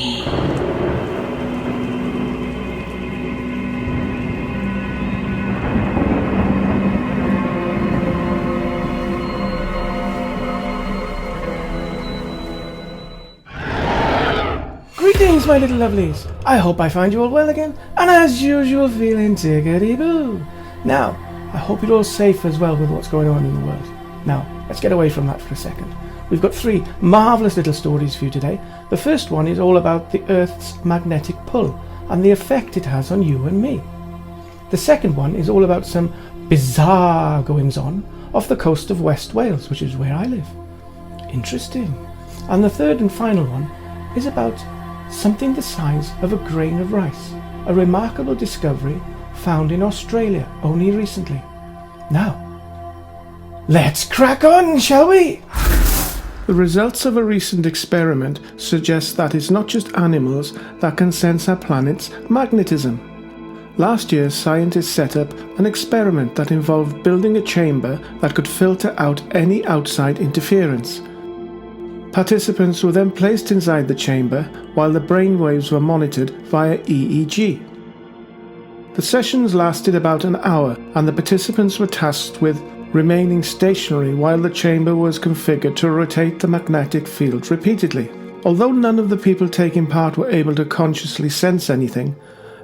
me. Greetings, my little lovelies. I hope I find you all well again, and as usual feeling tickety-boo. Now, I hope you're all safe as well with what's going on in the world. Now, let's get away from that for a second. We've got 3 marvellous little stories for you today. The first one is all about the Earth's magnetic pull and the effect it has on you and me. The second one is all about some bizarre goings-on off the coast of West Wales, which is where I live. Interesting. And the third and final one is about something the size of a grain of rice, a remarkable discovery found in Australia only recently. Now, let's crack on, shall we? The results of a recent experiment suggest that it's not just animals that can sense our planet's magnetism. Last year, scientists set up an experiment that involved building a chamber that could filter out any outside interference. Participants were then placed inside the chamber while the brainwaves were monitored via EEG. The sessions lasted about an hour, and the participants were tasked with remaining stationary while the chamber was configured to rotate the magnetic field repeatedly. Although none of the people taking part were able to consciously sense anything,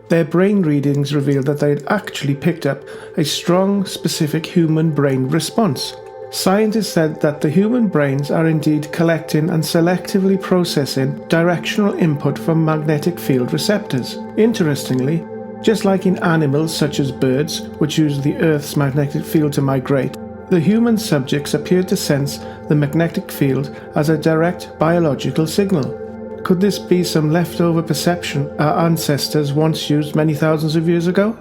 their brain readings revealed that they had actually picked up a strong, specific human brain response. Scientists said that the human brains are indeed collecting and selectively processing directional input from magnetic field receptors. Interestingly, just like in animals such as birds, which use the Earth's magnetic field to migrate, the human subjects appear to sense the magnetic field as a direct biological signal. Could this be some leftover perception our ancestors once used many thousands of years ago?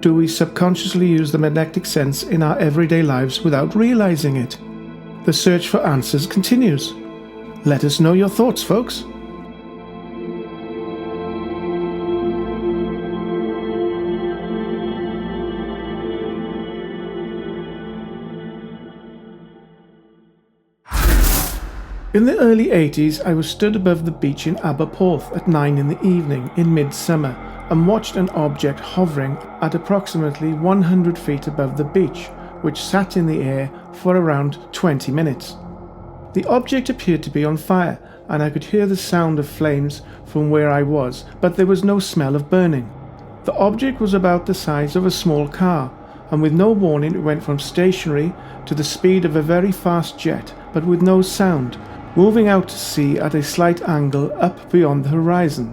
Do we subconsciously use the magnetic sense in our everyday lives without realizing it? The search for answers continues. Let us know your thoughts, folks. In the early 80s, I was stood above the beach in Aberporth at 9 in the evening in midsummer and watched an object hovering at approximately 100 feet above the beach, which sat in the air for around 20 minutes. The object appeared to be on fire, and I could hear the sound of flames from where I was, but there was no smell of burning. The object was about the size of a small car, and with no warning it went from stationary to the speed of a very fast jet, but with no sound, moving out to sea at a slight angle up beyond the horizon.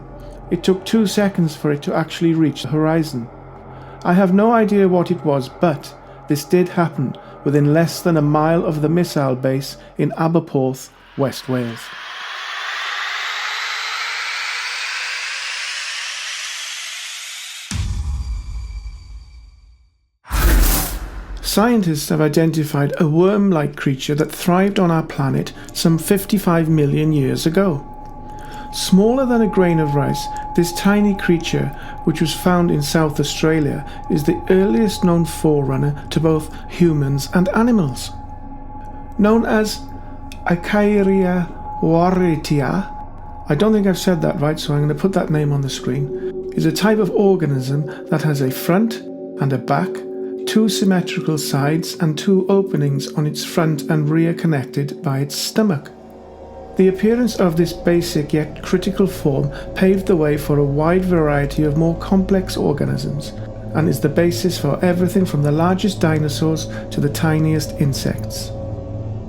It took 2 seconds for it to actually reach the horizon. I have no idea what it was, but this did happen within less than a mile of the missile base in Aberporth, West Wales. Scientists have identified a worm-like creature that thrived on our planet some 55 million years ago. Smaller than a grain of rice, this tiny creature, which was found in South Australia, is the earliest known forerunner to both humans and animals. Known as Acaria waritia, I don't think I've said that right, so I'm going to put that name on the screen, is a type of organism that has a front and a back, 2 symmetrical sides and 2 openings on its front and rear connected by its stomach. The appearance of this basic yet critical form paved the way for a wide variety of more complex organisms, and is the basis for everything from the largest dinosaurs to the tiniest insects.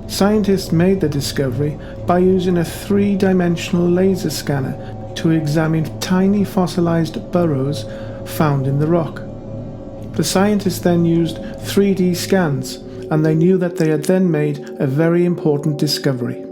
Scientists made the discovery by using a 3-dimensional laser scanner to examine tiny fossilized burrows found in the rock. The scientists then used 3D scans, and they knew that they had then made a very important discovery.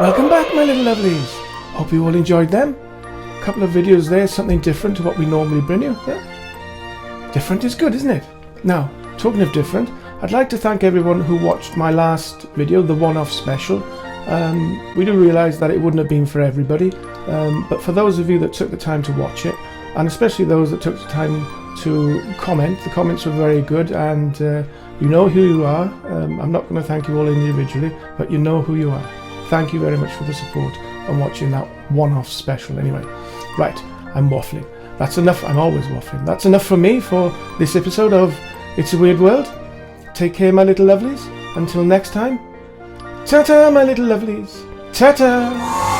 Welcome back, my little lovelies. Hope you all enjoyed them. A couple of videos there, something different to what we normally bring you. Yeah? Different is good, isn't it? Now, talking of different, I'd like to thank everyone who watched my last video, the one-off special. We do realise that it wouldn't have been for everybody, but for those of you that took the time to watch it, and especially those that took the time to comment. The comments were very good, and you know who you are. I'm not going to thank you all individually, but you know who you are. Thank you very much for the support and watching that one-off special. Anyway, right, I'm waffling. That's enough. I'm always waffling. That's enough from me for this episode of It's a Weird World. Take care, my little lovelies. Until next time, ta-ta, my little lovelies. Ta-ta!